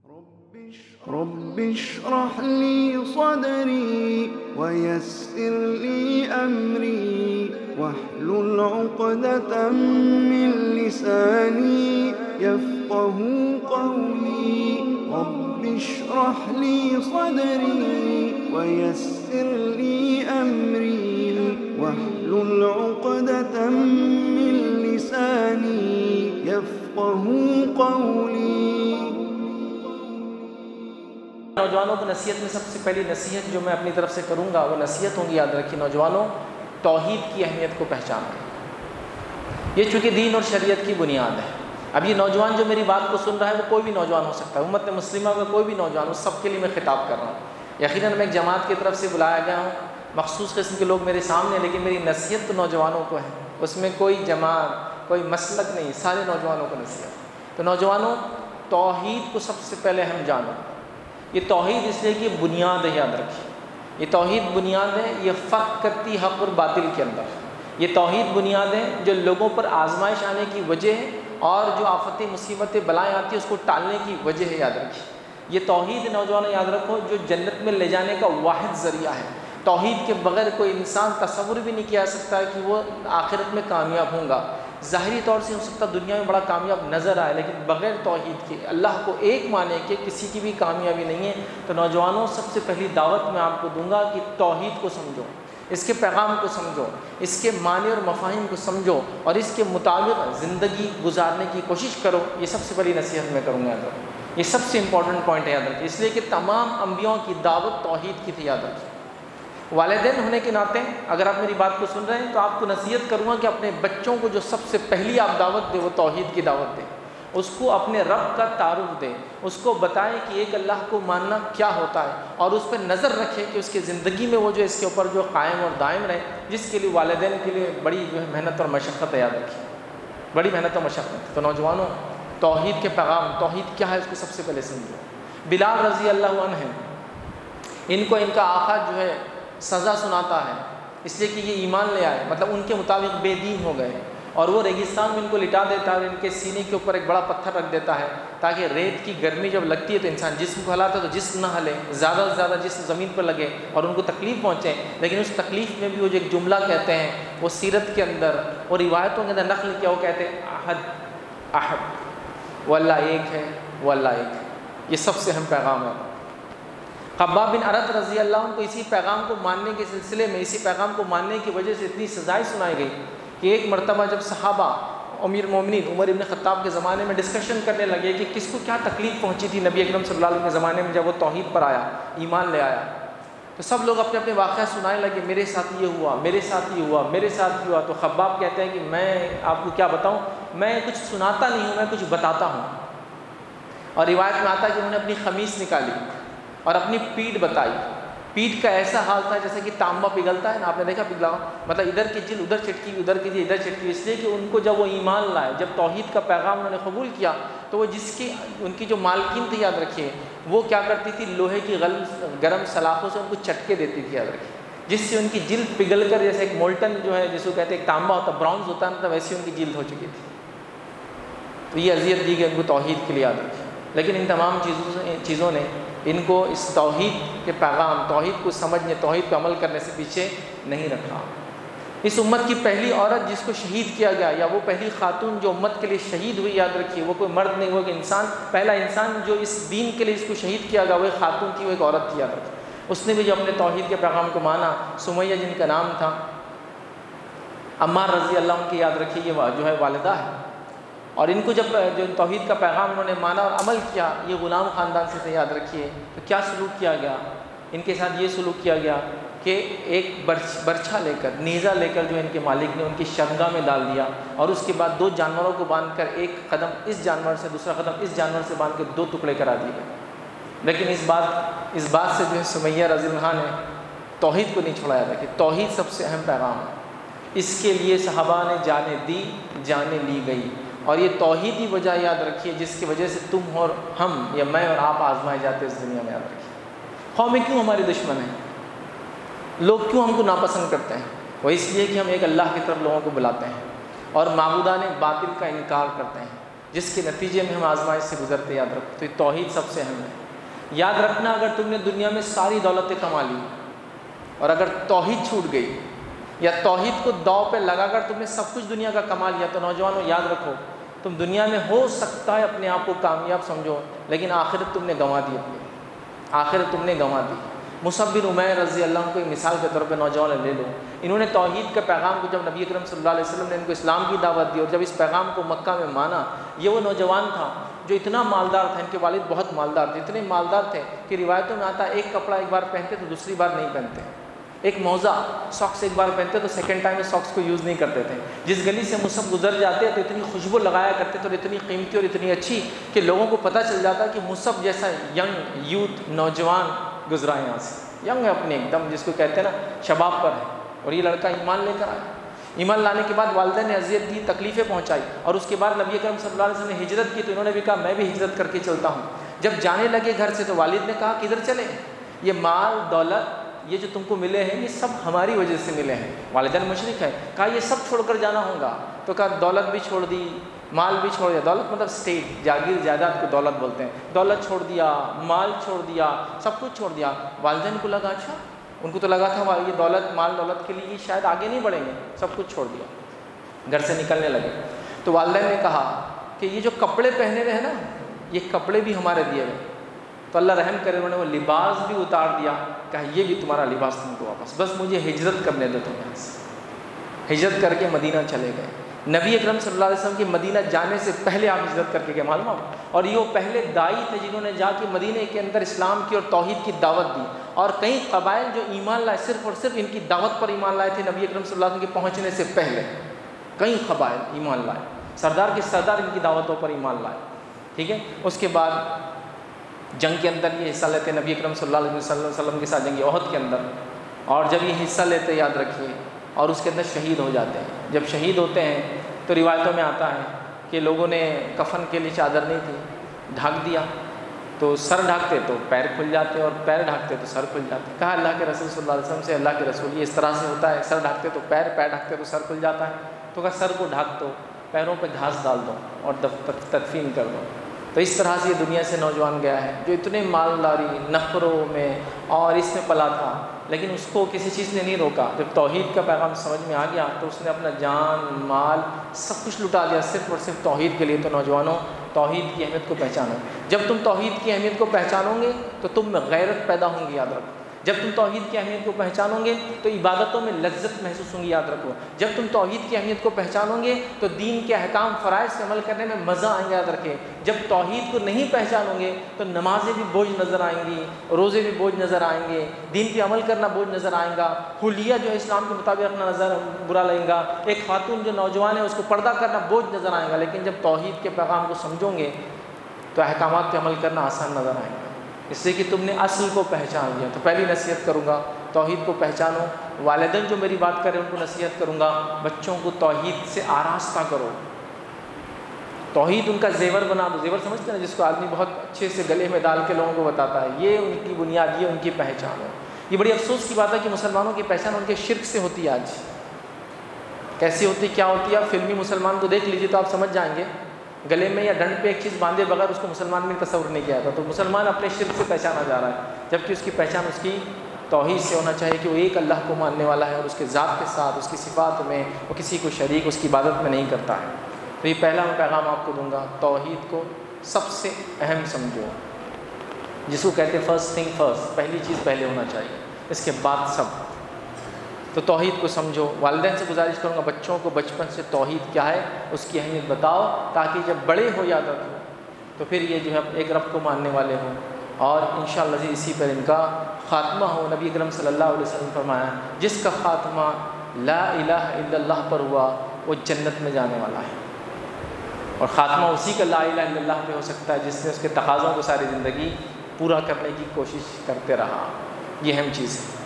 رب اشرح لي صدري ويسر لي أمري واحلل عقدة من لساني يفقه قولي رب اشرح لي صدري ويسر لي أمري واحلل عقدة من لساني يفقه قولي۔ نوجوانوں کو نصیحت میں سب سے پہلی نصیحت جو میں اپنی طرف سے کروں گا وہ نصیحت ہوگی، یاد رکھیے نوجوانوں، توحید کی اہمیت کو پہچانیں۔ یہ چونکہ دین اور شریعت کی بنیاد ہے۔ اب یہ نوجوان جو میری بات کو سن رہا ہے وہ کوئی بھی نوجوان ہو سکتا ہے، امت مسلمہ کا کوئی بھی نوجوان، اس سب کے لیے میں خطاب کر رہا ہوں۔ یقیناً میں ایک جماعت کی طرف سے بلایا گیا ہوں، مخصوص قسم کے لوگ میرے سامنے ہیں، لیکن میری نصیحت تو نوجوانوں کو ہے، اس میں کوئی جماعت کوئی مسلک نہیں، سارے نوجوانوں کو نصیحت۔ تو نوجوانوں، توحید کو سب سے پہلے ہم جانیں۔ یہ توحید اس لیے کہ بنیاد ہے، یاد رکھیے یہ توحید بنیاد ہے، یہ فرق کرتی حق اور باطل کے اندر۔ یہ توحید بنیاد ہے جو لوگوں پر آزمائش آنے کی وجہ ہے، اور جو آفتیں مصیبتیں بلائیں آتی ہیں اس کو ٹالنے کی وجہ ہے، یاد رکھیے یہ توحید نوجوانوں یاد رکھو جو جنت میں لے جانے کا واحد ذریعہ ہے۔ توحید کے بغیر کوئی انسان تصور بھی نہیں کیا سکتا ہے کہ وہ آخرت میں کامیاب ہوں گا۔ ظاہری طور سے ہو سکتا دنیا میں بڑا کامیاب نظر آئے، لیکن بغیر توحید کے اللہ کو ایک مانے کے کسی کی بھی کامیابی نہیں ہے۔ تو نوجوانوں، سب سے پہلی دعوت میں آپ کو دوں گا کہ توحید کو سمجھو، اس کے پیغام کو سمجھو، اس کے معنی اور مفاہیم کو سمجھو، اور اس کے مطابق زندگی گزارنے کی کوشش کرو۔ یہ سب سے بڑی نصیحت میں کروں گا، یاد رکھو یہ سب سے امپورٹنٹ پوائنٹ ہے، یاد رکھیے، اس لیے کہ تمام انبیاء کی دعوت توحید کی تھی، یاد رکھیے۔ والدین ہونے کے ناطے اگر آپ میری بات کو سن رہے ہیں تو آپ کو نصیحت کروں گا کہ اپنے بچوں کو جو سب سے پہلی آپ دعوت دیں وہ توحید کی دعوت دیں، اس کو اپنے رب کا تعارف دیں، اس کو بتائیں کہ ایک اللہ کو ماننا کیا ہوتا ہے، اور اس پہ نظر رکھیں کہ اس کی زندگی میں وہ جو اس کے اوپر جو قائم اور دائم رہے، جس کے لیے والدین کے لیے بڑی جو ہے محنت اور مشقت ہے، یاد رکھیے بڑی محنت اور مشقت۔ تو نوجوانوں، توحید کے پیغام، توحید کیا ہے اس کو سب سے پہلے سمجھو۔ بلال رضی اللہ عنہ ہیں، ان کو ان کا آقا جو ہے سزا سناتا ہے اس لیے کہ یہ ایمان لے آئے، مطلب ان کے مطابق بے دین ہو گئے، اور وہ ریگستان میں ان کو لٹا دیتا ہے اور ان کے سینے کے اوپر ایک بڑا پتھر رکھ دیتا ہے تاکہ ریت کی گرمی جب لگتی ہے تو انسان جسم کو ہلاتا ہے تو جسم نہ ہلے، زیادہ سے زیادہ جسم زمین پر لگے اور ان کو تکلیف پہنچے۔ لیکن اس تکلیف میں بھی وہ جو ایک جملہ کہتے ہیں، وہ سیرت کے اندر اور روایتوں کے اندر نقل کیا، وہ کہتے ہیں احد احد، وہ اللہ ایک ہے، وہ اللہ ایک ہے۔ یہ سب سے اہم پیغام ہے۔ خباب بن ارت رضی اللہ عنہ کو اسی پیغام کو ماننے کے سلسلے میں، اسی پیغام کو ماننے کی وجہ سے اتنی سزائیں سنائی گئی کہ ایک مرتبہ جب صحابہ امیر مومنین عمر ابن خطاب کے زمانے میں ڈسکشن کرنے لگے کہ کس کو کیا تکلیف پہنچی تھی نبی اکرم صلی اللہ علیہ وسلم کے زمانے میں جب وہ توحید پر آیا، ایمان لے آیا، تو سب لوگ اپنے اپنے واقعہ سنانے لگے، میرے ساتھ یہ ہوا، میرے ساتھ یہ ہوا، میرے ساتھ یہ ہوا۔ تو خباب کہتے ہیں کہ میں آپ کو کیا بتاؤں، میں کچھ سناتا نہیں ہوں، میں کچھ بتاتا ہوں۔ اور روایت میں آتا ہے کہ انہوں نے اپنی خمیس نکالی اور اپنی پیٹھ بتائی۔ پیٹھ کا ایسا حال تھا جیسے کہ تانبا پگھلتا ہے نا، آپ نے دیکھا پگھلا، مطلب ادھر کی جلد ادھر چٹکی، ادھر کی جلد ادھر چٹکی، اس لیے کہ ان کو جب وہ ایمان لائے، جب توحید کا پیغام انہوں نے قبول کیا تو وہ جس کی ان کی جو مالکین تھی، یاد رکھیے وہ کیا کرتی تھی، لوہے کی گرم سلاخوں سے ان کو چٹکے دیتی تھی، یاد رکھیے، جس سے ان کی جلد پگھل کر جیسے ایک مولٹن جو ہے جس کو کہتے ہیں ایک تانبا ہوتا ہے، برونز ہوتا ہے نا، تو ویسی ان کی جلد ہو چکی تھی۔ تو یہ اذیت دی گئی ان کو توحید کے لیے، یاد رکھیے۔ لیکن ان تمام چیزوں نے ان کو اس توحید کے پیغام، توحید کو سمجھنے، توحید پہ عمل کرنے سے پیچھے نہیں رکھا۔ اس امت کی پہلی عورت جس کو شہید کیا گیا، یا وہ پہلی خاتون جو امت کے لیے شہید ہوئی، یاد رکھیے وہ کوئی مرد نہیں، وہ کہ انسان، پہلا انسان جو اس دین کے لیے اس کو شہید کیا گیا وہ ایک خاتون تھی، وہ ایک عورت تھی، یاد رکھیے۔ اس نے بھی جو اپنے توحید کے پیغام کو مانا، سمیہ جن کا نام تھا، عمار رضی اللہ عنہ کی، یاد رکھیے یہ جو ہے والدہ ہے، اور ان کو جب جو توحید کا پیغام انہوں نے مانا اور عمل کیا، یہ غلام خاندان سے تھے، یاد رکھیے، تو کیا سلوک کیا گیا ان کے ساتھ؟ یہ سلوک کیا گیا کہ ایک برچھا لے کر، نیزہ لے کر جو ان کے مالک نے ان کی شرمگاہ میں ڈال دیا، اور اس کے بعد دو جانوروں کو باندھ کر ایک قدم اس جانور سے دوسرا قدم اس جانور سے باندھ کے دو ٹکڑے کرا دیے گئے۔ لیکن اس بات سے جو ہے سمیہ رضی اللہ عنہا نے توحید کو نہیں چھوڑایا تھا کہ توحید سب سے اہم پیغام ہے، اس کے لیے صحابہ نے جانیں دی، جانیں لی گئی، اور یہ توحید ہی وجہ، یاد رکھیے، جس کی وجہ سے تم اور ہم یا میں اور آپ آزمائے جاتے اس دنیا میں، یاد رکھیے۔ قومیں کیوں ہمارے دشمن ہیں، لوگ کیوں ہم کو ناپسند کرتے ہیں؟ وہ اس لیے کہ ہم ایک اللہ کی طرف لوگوں کو بلاتے ہیں اور معبودان باطل کا انکار کرتے ہیں۔ جس کے نتیجے میں ہم آزمائش سے گزرتے، یاد رکھو۔ تو یہ توحید سب سے اہم ہے۔ یاد رکھنا، اگر تم نے دنیا میں ساری دولتیں کما لی اور اگر توحید چھوٹ گئی یا توحید کو داؤ پہ لگا کر تم نے سب کچھ دنیا کا کما لیا، تو نوجوانوں یاد رکھو، تم دنیا میں ہو سکتا ہے اپنے آپ کو کامیاب سمجھو، لیکن آخرت تم نے گنوا دی، اپنی آخرت تم نے گنوا دی۔ مصعب بن عمیر رضی اللہ عنہ کو ایک مثال کے طور پہ نوجوان لے لو۔ انہوں نے توحید کے پیغام کو، جب نبی اکرم صلی اللہ علیہ وسلم نے ان کو اسلام کی دعوت دی اور جب اس پیغام کو مکہ میں مانا، یہ وہ نوجوان تھا جو اتنا مالدار تھا، ان کے والد بہت مالدار تھے، اتنے مالدار تھے کہ روایتوں میں آتا ہے ایک کپڑا ایک بار پہنتے تو دوسری بار نہیں پہنتے، ایک موزہ ساکس ایک بار پہنتے تو سیکنڈ ٹائم میں ساکس کو یوز نہیں کرتے تھے۔ جس گلی سے مصعب گزر جاتے تو اتنی خوشبو لگایا کرتے تھے اور اتنی قیمتی اور اتنی اچھی کہ لوگوں کو پتہ چل جاتا کہ مصعب جیسا ینگ یوتھ نوجوان گزرا ہے یہاں سے، ینگ ہے اپنے ایک دم، جس کو کہتے ہیں نا شباب پر ہے، اور یہ لڑکا ایمان لے کر آیا۔ ایمان لانے کے بعد والدین نے اذیت دی، تکلیفیں پہنچائی، اور اس کے بعد نبی اکرم صلی اللہ علیہ وسلم نے ہجرت کی تو انہوں نے بھی کہا میں بھی ہجرت کر کے چلتا ہوں۔ جب جانے لگے گھر سے تو والد نے کہا کدھر چلے؟ یہ مال دولت یہ جو تم کو ملے ہیں یہ سب ہماری وجہ سے ملے ہیں۔ والدین مشرک ہے، کہا یہ سب چھوڑ کر جانا ہوگا، تو کہا دولت بھی چھوڑ دی، مال بھی چھوڑ دیا۔ دولت مطلب اسٹیٹ، جاگیر جائیداد کو دولت بولتے ہیں۔ دولت چھوڑ دیا، مال چھوڑ دیا، سب کچھ چھوڑ دیا۔ والدین کو لگا اچھا، ان کو تو لگا تھا یہ دولت مال دولت کے لیے شاید آگے نہیں بڑھیں گے، سب کچھ چھوڑ دیا، گھر سے نکلنے لگے۔ تو والدین نے کہا کہ یہ جو کپڑے پہنے ہوئے ہیں نا، یہ کپڑے بھی ہمارے دیے ہوئے، تو اللہ رحم کرے، انہوں نے وہ لباس بھی اتار دیا، کہا یہ بھی تمہارا لباس تم کو واپس، بس مجھے ہجرت کرنے دو تم یہاں سے۔ ہجرت کر کے مدینہ چلے گئے۔ نبی اکرم صلی اللہ علیہ وسلم کی مدینہ جانے سے پہلے آپ ہجرت کر کے گئے، معلوم آپ، اور یہ وہ پہلے داعی تھے جنہوں نے جا کے مدینہ کے اندر اسلام کی اور توحید کی دعوت دی، اور کئی قبائل جو ایمان لائے صرف اور صرف ان کی دعوت پر ایمان لائے تھے نبی اکرم صلی اللہ علیہ وسلم کے پہنچنے سے پہلے، کئی قبائل ایمان لائے، سردار کے سردار ان کی دعوتوں پر ایمان لائے، ٹھیک ہے۔ اس کے بعد جنگ کے اندر یہ حصہ لیتے نبی اکرم صلی اللہ علیہ وسلم کے ساتھ جنگ احد کے اندر، اور جب یہ حصہ لیتے یاد رکھیے اور اس کے اندر شہید ہو جاتے ہیں۔ جب شہید ہوتے ہیں تو روایتوں میں آتا ہے کہ لوگوں نے کفن کے لیے چادر نہیں تھی، ڈھک دیا، تو سر ڈھانکتے تو پیر کھل جاتے اور پیر ڈھانکتے تو سر کھل جاتے۔ کہا اللہ کے رسول صلی اللہ علیہ وسلم سے، اللہ کے رسول یہ اس طرح سے ہوتا ہے، سر ڈھانکتے تو پیر، پیر ڈھانکتے تو سر کھل جاتا ہے؟ تو کہا سر کو ڈھانک دو، پیروں پہ گھاس ڈال دو اور تدفین کر دو۔ تو اس طرح سے یہ دنیا سے نوجوان گیا ہے جو اتنے مالداری نخروں میں اور اس میں پلا تھا، لیکن اس کو کسی چیز نے نہیں روکا۔ جب توحید کا پیغام سمجھ میں آ گیا تو اس نے اپنا جان مال سب کچھ لٹا دیا صرف اور صرف توحید کے لیے۔ تو نوجوانوں، توحید کی اہمیت کو پہچانو۔ جب تم توحید کی اہمیت کو پہچانو گے تو تم میں غیرت پیدا ہوں گی، یاد رکھو۔ جب تم توحید کی اہمیت کو پہچانو گے تو عبادتوں میں لذت محسوس ہوں گی، یاد رکھو۔ جب تم توحید کی اہمیت کو پہچانو گے تو دین کے احکام فرائض سے عمل کرنے میں مزہ آئیں گے، یاد رکھیں۔ جب توحید کو نہیں پہچانو گے تو نمازیں بھی بوجھ نظر آئیں گی، روزے بھی بوجھ نظر آئیں گے، دین پہ عمل کرنا بوجھ نظر آئے گا، حلیہ جو ہے اسلام کے مطابق رکھنا نظر برا لگے گا، ایک خاتون جو نوجوان ہے اس کو پردہ کرنا بوجھ نظر آئے گا۔ لیکن جب توحید کے پیغام کو سمجھو گے تو احکامات پہ عمل کرنا آسان نظر آئے گا، اس لیے کہ تم نے اصل کو پہچان لیا۔ تو پہلی نصیحت کروں گا توحید کو پہچانو۔ والدین جو میری بات کریں ان کو نصیحت کروں گا بچوں کو توحید سے آراستہ کرو، توحید ان کا زیور بنا دو۔ زیور سمجھتے ہیں جس کو آدمی بہت اچھے سے گلے میں ڈال کے لوگوں کو بتاتا ہے، یہ ان کی بنیاد، یہ ان کی پہچان ہے۔ یہ بڑی افسوس کی بات ہے کہ مسلمانوں کی پہچان ان کے شرک سے ہوتی ہے۔ آج کیسی ہوتی، کیا ہوتی ہے؟ فلمی مسلمان کو دیکھ لیجیے تو آپ سمجھ جائیں گے، گلے میں یا ڈنڈ پہ ایک چیز باندھے بغیر اس کو مسلمان نے تصور نہیں کیا تھا۔ تو مسلمان اپنے شرک سے پہچانا جا رہا ہے، جبکہ اس کی پہچان اس کی توحید سے ہونا چاہیے کہ وہ ایک اللہ کو ماننے والا ہے اور اس کے ذات کے ساتھ اس کی صفات میں وہ کسی کو شریک اس کی عبادت میں نہیں کرتا ہے۔ تو یہ پہلا میں پیغام آپ کو دوں گا، توحید کو سب سے اہم سمجھو، جس کو کہتے ہیں فرسٹ تھنگ فرسٹ، پہلی چیز پہلے ہونا چاہیے، اس کے بعد سب۔ تو توحید کو سمجھو۔ والدین سے گزارش کروں گا بچوں کو بچپن سے توحید کیا ہے اس کی اہمیت بتاؤ، تاکہ جب بڑے ہو یاد رکھو تو پھر یہ جو ہے ایک رب کو ماننے والے ہوں، اور انشاءاللہ اسی پر ان کا خاتمہ ہو۔ نبی اکرم صلی اللہ علیہ وسلم فرمایا جس کا خاتمہ لا الہ الا اللہ پر ہوا وہ جنت میں جانے والا ہے، اور خاتمہ اسی کا لا الہ الا اللہ پہ ہو سکتا ہے جس نے اس کے تقاضوں کو ساری زندگی پورا کرنے کی کوشش کرتے رہا۔ یہ اہم چیز ہے۔